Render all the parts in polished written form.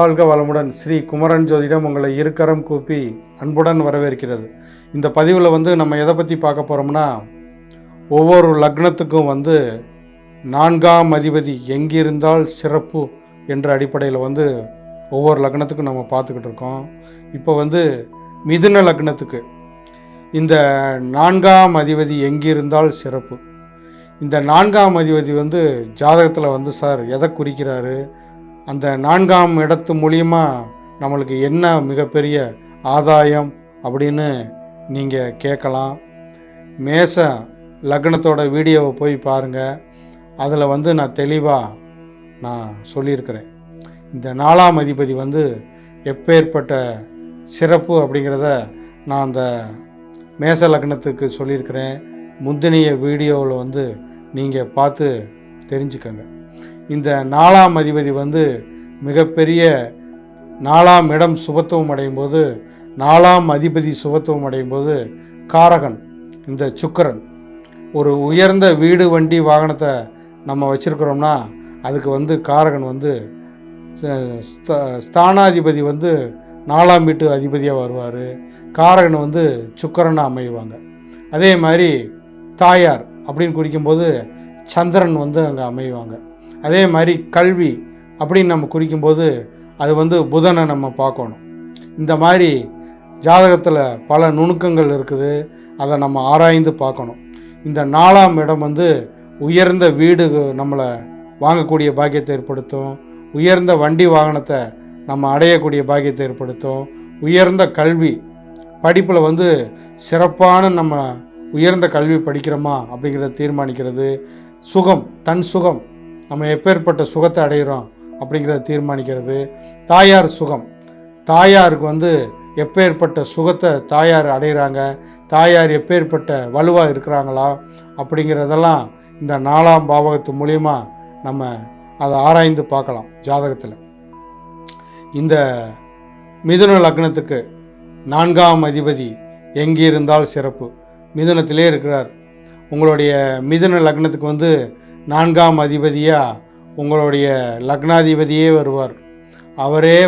வாழ்க வளமுடன். ஸ்ரீ குமரன் ஜோதிடம் உங்களை இருக்கரம் கூப்பி அன்புடன் வரவேற்கிறது. இந்த பதிவில் நம்ம எதை பற்றி பார்க்க போகிறோம்னா, ஒவ்வொரு லக்னத்துக்கும் நான்காம் அதிபதி எங்கிருந்தால் சிறப்பு என்ற அடிப்படையில் ஒவ்வொரு லக்னத்துக்கும் நம்ம பார்த்துக்கிட்டு இருக்கோம். இப்போ மிதுன லக்னத்துக்கு இந்த நான்காம் அதிபதி எங்கிருந்தால் சிறப்பு. இந்த நான்காம் அதிபதி ஜாதகத்தில் சார் எதை குறிக்கிறாரு, அந்த நான்காம் இடத்து மூலிமா நம்மளுக்கு என்ன மிகப்பெரிய ஆதாயம் அப்படின்னு நீங்கள் கேட்கலாம். மேச லக்னத்தோட வீடியோவை போய் பாருங்கள். அதில் நான் தெளிவாக சொல்லியிருக்கிறேன். இந்த நாலாம் அதிபதி எப்பேற்பட்ட சிறப்பு அப்படிங்கிறத நான் அந்த மேச லக்னத்துக்கு சொல்லியிருக்கிறேன். முந்தினிய வீடியோவில் நீங்கள் பார்த்து தெரிஞ்சுக்கங்க. இந்த நாலாம் அதிபதி மிகப்பெரிய நாலாம் இடம் சுபத்துவம் அடையும் போது, நாலாம் அதிபதி சுபத்துவம் அடையும் போது காரகன் இந்த சுக்கிரன், ஒரு உயர்ந்த வீடு வண்டி வாகனத்தை நம்ம வச்சுருக்கிறோம்னா அதுக்கு காரகன் ஸ்தானாதிபதி நாலாம் வீட்டு அதிபதியாக வருவார். காரகன் சுக்கிரனாக அமைவாங்க. அதே மாதிரி தாயார் அப்படின்னு குறிக்கும்போது சந்திரன் அங்கே அமைவாங்க. அதே மாதிரி கல்வி அப்படின்னு நம்ம குறிக்கும்போது அது புதனை நம்ம பார்க்கணும். இந்த மாதிரி ஜாதகத்தில் பல நுணுக்கங்கள் இருக்குது, அதை நம்ம ஆராய்ந்து பார்க்கணும். இந்த நாலாம் இடம் உயர்ந்த வீடு நம்மளை வாங்கக்கூடிய பாக்கியத்தை ஏற்படுத்தும், உயர்ந்த வண்டி வாகனத்தை நம்ம அடையக்கூடிய பாக்கியத்தை ஏற்படுத்தும், உயர்ந்த கல்வி படிப்பில் சிறப்பான நம்ம உயர்ந்த கல்வி படிக்கிறோமா அப்படிங்கிறத தீர்மானிக்கிறது, சுகம் தன் சுகம் நம்ம எப்பேற்பட்ட சுகத்தை அடைகிறோம் அப்படிங்கிறத தீர்மானிக்கிறது, தாயார் சுகம் தாயாருக்கு எப்பேற்பட்ட சுகத்தை தாயார் அடைகிறாங்க, தாயார் எப்பேற்பட்ட வலுவாக இருக்கிறாங்களா அப்படிங்கிறதெல்லாம் இந்த நாலாம் பாவகத்து மூலிமா நம்ம அதை ஆராய்ந்து பார்க்கலாம் ஜாதகத்தில். இந்த மிதுன லக்னத்துக்கு நான்காம் அதிபதி எங்கிருந்தால் சிறப்பு. மிதுனத்திலே இருக்கிறார். உங்களுடைய மிதுன லக்னத்துக்கு நான்காம் அதிபதியாக உங்களுடைய லக்னாதிபதியே வருவார். அவரே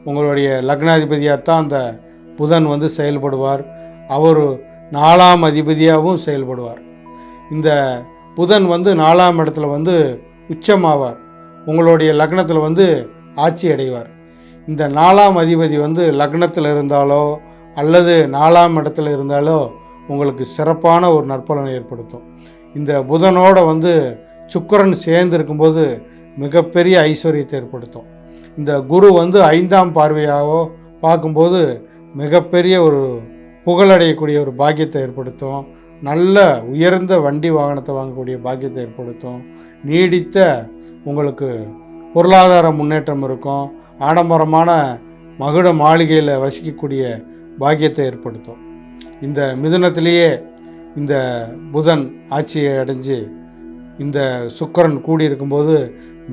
உங்களுடைய லக்னாதிபதியாகத்தான் அந்த புதன் செயல்படுவார். அவர் நாலாம் அதிபதியாகவும் செயல்படுவார். இந்த புதன் நாலாம் இடத்துல உச்சமாவார். உங்களுடைய லக்னத்தில் ஆட்சி அடைவார். இந்த நாலாம் அதிபதி லக்னத்தில் இருந்தாலோ அல்லது நாலாம் இடத்துல இருந்தாலோ உங்களுக்கு சிறப்பான ஒரு நற்பலனை ஏற்படுத்தும். இந்த புதனோட சுக்கிரன் சேர்ந்து இருக்கும்போது மிகப்பெரிய ஐஸ்வர்யத்தை ஏற்படுத்தும். இந்த குரு 5ஆம் பார்வையாகவோ பார்க்கும்போது மிகப்பெரிய ஒரு புகழடையக்கூடிய ஒரு பாக்கியத்தை ஏற்படுத்தும். நல்ல உயர்ந்த வண்டி வாகனத்தை வாங்கக்கூடிய பாக்கியத்தை ஏற்படுத்தும். நீடித்த உங்களுக்கு பொருளாதார முன்னேற்றம் இருக்கும். ஆடம்பரமான மகுட மாளிகையில் வசிக்கக்கூடிய பாக்கியத்தை ஏற்படுத்தும். இந்த மிதுனத்திலேயே இந்த புதன் ஆட்சியை அடைஞ்சு இந்த சுக்கிரன் கூடி இருக்கும்போது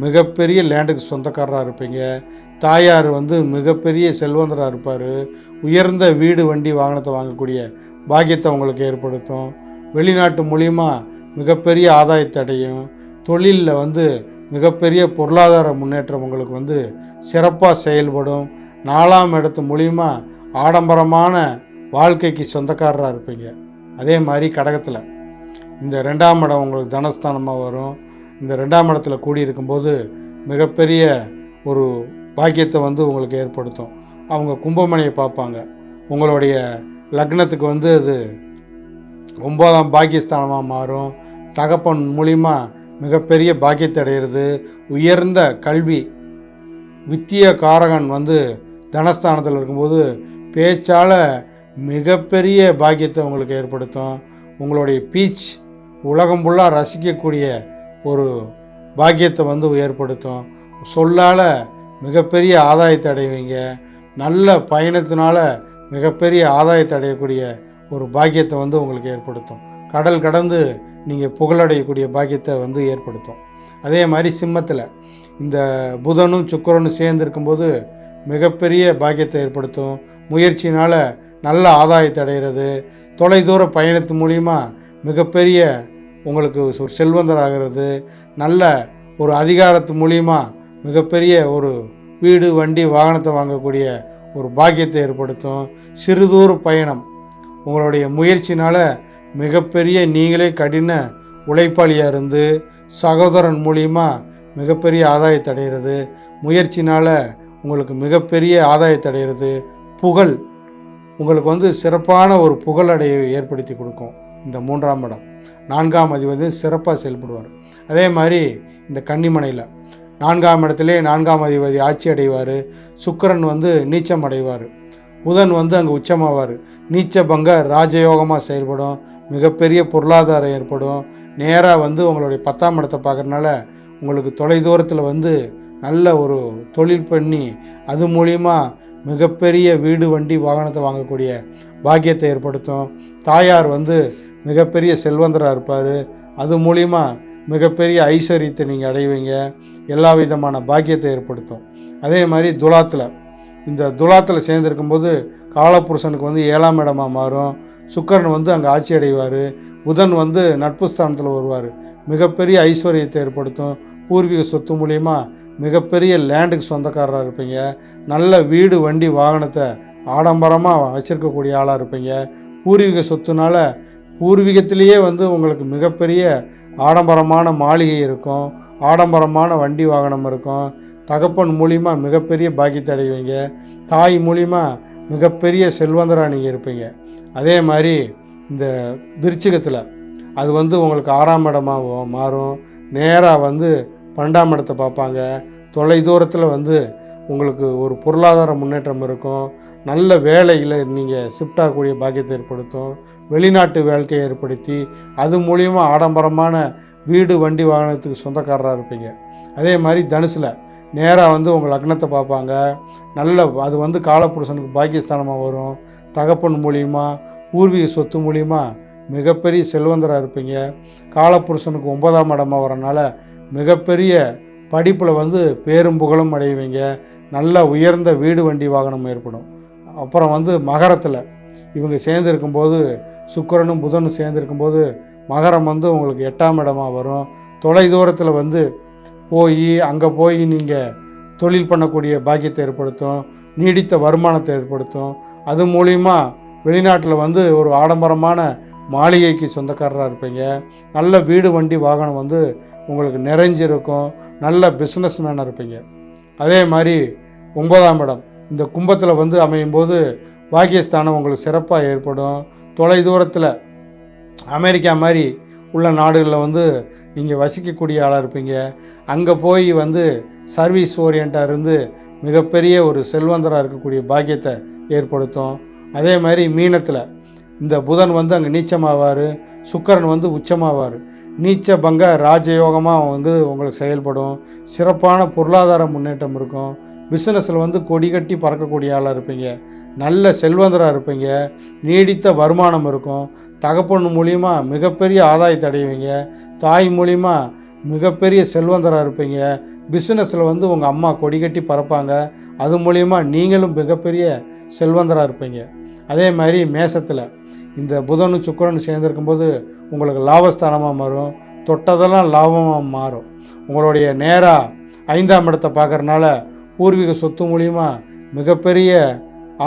மிகப்பெரிய லேண்டுக்கு சொந்தக்காரராக இருப்பீங்க. தாயார் மிகப்பெரிய செல்வந்தராக இருப்பார். உயர்ந்த வீடு வண்டி வாகனத்தை வாங்கக்கூடிய பாக்கியத்தை உங்களுக்கு ஏற்படுத்தும். வெளிநாட்டு மூலிமா மிகப்பெரிய ஆதாயத்தை அடையும். தொழிலில் மிகப்பெரிய பொருளாதார முன்னேற்றம் உங்களுக்கு சிறப்பாக செயல்படும். நாலாம் இடத்து மூலிமா ஆடம்பரமான வாழ்க்கைக்கு சொந்தக்காரராக இருப்பீங்க. அதே மாதிரி கடகத்தில் இந்த 2ஆம் இடம் உங்களுக்கு தனஸ்தானமாக வரும். இந்த 2ஆம் இடத்துல கூடி இருக்கும்போது மிகப்பெரிய ஒரு பாக்கியத்தை உங்களுக்கு ஏற்படுத்தும். அவங்க கும்பமணியை பார்ப்பாங்க. உங்களுடைய லக்னத்துக்கு அது 9ஆம் பாக்கியஸ்தானமாக மாறும். தகப்பன் மூலிமா மிகப்பெரிய பாக்கியத்தை அடைகிறது. உயர்ந்த கல்வி வித்திய காரகன் தனஸ்தானத்தில் இருக்கும்போது பேச்சால் மிகப்பெரிய பாக்கியத்தை உங்களுக்கு ஏற்படுத்தும். உங்களுடைய பீச் உலகம் ஃபுல்லாக ரசிக்கக்கூடிய ஒரு பாக்கியத்தை ஏற்படுத்தும். சொல்லால் மிகப்பெரிய ஆதாயத்தை அடைவீங்க. நல்ல பயணத்தினால மிகப்பெரிய ஆதாயத்தை அடையக்கூடிய ஒரு பாக்கியத்தை உங்களுக்கு ஏற்படுத்தும். கடல் கடந்து நீங்கள் புகழடையக்கூடிய பாக்கியத்தை ஏற்படுத்தும். அதே மாதிரி சிம்மத்தில் இந்த புதனும் சுக்கிரனும் சேர்ந்து இருக்கும்போது மிகப்பெரிய பாக்கியத்தை ஏற்படுத்தும். முயற்சினால் நல்ல ஆதாயத்தை அடைகிறது. தொலைதூர பயணத்து மூலிமா மிகப்பெரிய உங்களுக்கு ஒரு செல்வந்தராகிறது. நல்ல ஒரு அதிகாரத்து மூலிமா மிகப்பெரிய ஒரு வீடு வண்டி வாகனத்தை வாங்கக்கூடிய ஒரு பாக்கியத்தை ஏற்படுத்தும். சிறுதூர பயணம் உங்களுடைய முயற்சினால் மிகப்பெரிய நீங்களே கடின உழைப்பாளியாக இருந்து சகோதரன் மூலியமாக மிகப்பெரிய ஆதாயத்தை அடைகிறது. முயற்சினால் உங்களுக்கு மிகப்பெரிய ஆதாயத்தை அடைகிறது. புகழ் உங்களுக்கு சிறப்பான ஒரு புகழடையை ஏற்படுத்தி கொடுக்கும். இந்த 3ஆம் இடம் 4ஆம் அதிபதி சிறப்பாக செயல்படுவார். அதே மாதிரி இந்த கன்னிமனையில் 4ஆம் இடத்திலே 4ஆம் அதிபதி ஆட்சி அடைவார். சுக்கிரன் நீச்சம் அடைவார். புதன் அங்கே உச்சமாவார். நீச்ச பங்க ராஜயோகமாக செயல்படும். மிகப்பெரிய பொருளாதாரம் ஏற்படும். நேராக உங்களுடைய 10ஆம் இடத்தை பார்க்குறதுனால உங்களுக்கு தொலைதூரத்தில் நல்ல ஒரு தொழில் பண்ணி அது மூலிமா மிகப்பெரிய வீடு வண்டி வாகனத்தை வாங்கக்கூடிய பாக்கியத்தை ஏற்படுத்தும். தாயார் மிகப்பெரிய செல்வந்தராக இருப்பார். அது மூலிமா மிகப்பெரிய ஐஸ்வர்யத்தை நீங்கள் அடைவீங்க. எல்லா விதமான பாக்கியத்தை ஏற்படுத்தும். அதே மாதிரி இந்த துலாத்தில் சேர்ந்துருக்கும்போது காலப்புருஷனுக்கு 7ஆம் இடமாக மாறும். சுக்கிரன் அங்கே ஆட்சி அடைவார். புதன் நட்பு ஸ்தானத்தில் வருவார். மிகப்பெரிய ஐஸ்வர்யத்தை ஏற்படுத்தும். பூர்வீக சொத்து மூலிமா மிகப்பெரிய லேண்டுக்கு சொந்தக்காரராக இருப்பீங்க. நல்ல வீடு வண்டி வாகனத்தை ஆடம்பரமாக வச்சுருக்கக்கூடிய ஆளாக இருப்பீங்க. பூர்வீக சொத்துனால பூர்வீகத்திலேயே உங்களுக்கு மிகப்பெரிய ஆடம்பரமான மாளிகை இருக்கும். ஆடம்பரமான வண்டி வாகனம் இருக்கும். தகப்பன் மூலிமா மிகப்பெரிய பாக்கியத்தை அடைவீங்க. தாய் மூலிமா மிகப்பெரிய செல்வந்தராக நீங்கள் இருப்பீங்க. அதே மாதிரி இந்த விருச்சிகத்தில் அது உங்களுக்கு 6ஆம் இடமாக மாறும். நேராக 12ஆம் இடத்தை பார்ப்பாங்க. தொலைதூரத்தில் உங்களுக்கு ஒரு பொருளாதார முன்னேற்றம் இருக்கும். நல்ல வேலையில் நீங்கள் ஷிஃப்ட் ஆகக்கூடிய பாக்கியத்தை ஏற்படுத்தும். வெளிநாட்டு வாழ்க்கையை ஏற்படுத்தி அது மூலிமா ஆடம்பரமான வீடு வண்டி வாகனத்துக்கு சொந்தக்காரராக இருப்பீங்க. அதே மாதிரி தனுசில் நேராக உங்கள் லக்னத்தை பார்ப்பாங்க. நல்ல அது காலப்புருஷனுக்கு பாக்கியஸ்தானமாக வரும். தகப்பன் மூலிமா பூர்வீக சொத்து மூலிமா மிகப்பெரிய செல்வந்தராக இருப்பீங்க. காலப்புருஷனுக்கு 9ஆம் இடமாக வரனால மிகப்பெரிய படிப்பில் பேரும் புகழும் அடைவீங்க. நல்ல உயர்ந்த வீடு வண்டி வாகனம் ஏற்படும். அப்புறம் மகரத்தில் இவங்க சேர்ந்துருக்கும்போது சுக்கிரனும் புதனும் சேர்ந்துருக்கும்போது மகரம் உங்களுக்கு 8ஆம் இடமாக வரும். தொலைதூரத்தில் அங்கே போய் நீங்கள் தொழில் பண்ணக்கூடிய பாக்கியத்தை ஏற்படுத்தும். நீடித்த வருமானத்தை ஏற்படுத்தும். அது மூலிமா வெளிநாட்டில் ஒரு ஆடம்பரமான மாளிகைக்கு சொந்தக்காரராக இருப்பீங்க. நல்ல வீடு வண்டி வாகனம் உங்களுக்கு நிறைஞ்சிருக்கும். நல்ல பிஸ்னஸ் மேனாக இருப்பீங்க. அதே மாதிரி 9ஆம் இடம் இந்த கும்பத்தில் அமையும் போது பாக்கியஸ்தானம் உங்களுக்கு சிறப்பாக ஏற்படும். தொலைதூரத்தில் அமெரிக்கா மாதிரி உள்ள நாடுகளில் நீங்கள் வசிக்கக்கூடிய ஆளாக இருப்பீங்க. அங்கே போய் சர்வீஸ் ஓரியண்டாக இருந்து மிகப்பெரிய ஒரு செல்வந்தராக இருக்கக்கூடிய பாக்கியத்தை ஏற்படுத்தும். அதே மாதிரி மீனத்தில் இந்த புதன் அங்கே நீச்சமாவார். சுக்கிரன் உச்சமாவார். நீச்ச பங்க ராஜயோகமாக உங்களுக்கு செயல்படும். சிறப்பான பொருளாதார முன்னேற்றம் இருக்கும். பிஸ்னஸில் கொடி கட்டி பறக்கக்கூடிய ஆளாக இருப்பீங்க. நல்ல செல்வந்தராக இருப்பீங்க. நீடித்த வருமானம் இருக்கும். தகப்பன் மூலிமா மிகப்பெரிய ஆதாயத்தை அடைவீங்க. தாய் மூலிமா மிகப்பெரிய செல்வந்தராக இருப்பீங்க. பிஸ்னஸில் உங்கள் அம்மா கொடி கட்டி பறப்பாங்க. அது மூலிமா நீங்களும் மிகப்பெரிய செல்வந்தராக இருப்பீங்க. அதே மாதிரி மேசத்தில் இந்த புதனும் சுக்கிரனும் சேர்ந்துருக்கும்போது உங்களுக்கு லாபஸ்தானமாக மாறும். தொட்டதெல்லாம் லாபமாக மாறும். உங்களுடைய நேராக 5ஆம் இடத்தை பார்க்குறதுனால பூர்வீக சொத்து மூலிமா மிகப்பெரிய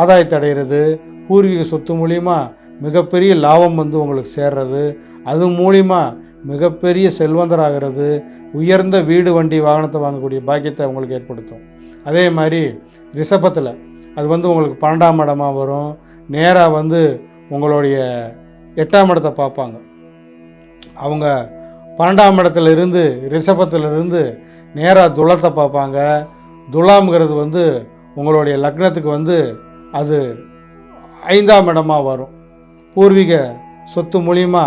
ஆதாயத்தை அடைகிறது. பூர்வீக சொத்து மூலிமா மிகப்பெரிய லாபம் உங்களுக்கு சேர்றது. அது மூலிமா மிகப்பெரிய செல்வந்தராகிறது. உயர்ந்த வீடு வண்டி வாகனத்தை வாங்கக்கூடிய பாக்கியத்தை உங்களுக்கு ஏற்படுத்தும். அதே மாதிரி ரிஷபத்தில் அது உங்களுக்கு 12ஆம் இடமாக வரும். நேராக உங்களுடைய 8ஆம் இடத்தை பார்ப்பாங்க. அவங்க 12ஆம் இடத்துலேருந்து ரிஷபத்திலிருந்து நேராக துலத்தை பார்ப்பாங்க. துலாம்ங்கிறது உங்களுடைய லக்னத்துக்கு அது 5ஆம் இடமாக வரும். பூர்வீக சொத்து மூலிமா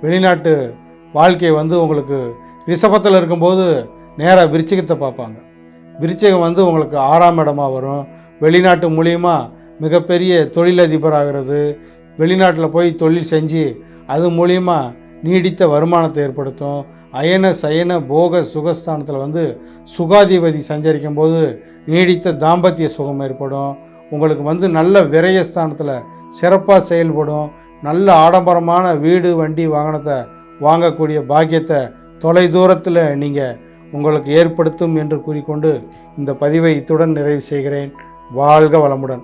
வெளிநாட்டு வாழ்க்கை உங்களுக்கு ரிஷபத்தில் இருக்கும்போது நேராக விருச்சிகத்தை பார்ப்பாங்க. விருச்சிகம் உங்களுக்கு 6ஆம் இடமாக வரும். வெளிநாட்டு மூலிமா மிகப்பெரிய தொழிலதிபர் ஆகிறது. வெளிநாட்டில் போய் தொழில் செஞ்சு அது மூலிமா நீடித்த வருமானத்தை ஏற்படுத்தும். அயன சயன போக சுகஸ்தானத்தில் சுகாதிபதி சஞ்சரிக்கும் போது நீடித்த தாம்பத்திய சுகம் ஏற்படும். உங்களுக்கு நல்ல விரயஸ்தானத்தில் சிறப்பாக செயல்படும். நல்ல ஆடம்பரமான வீடு வண்டி வாகனத்தை வாங்கக்கூடிய பாக்கியத்தை தொலைதூரத்தில் நீங்கள் உங்களுக்கு ஏற்படுத்தும் என்று கூறிக்கொண்டு இந்த பதிவை இத்துடன் நிறைவு செய்கிறேன். வாழ்க வளமுடன்.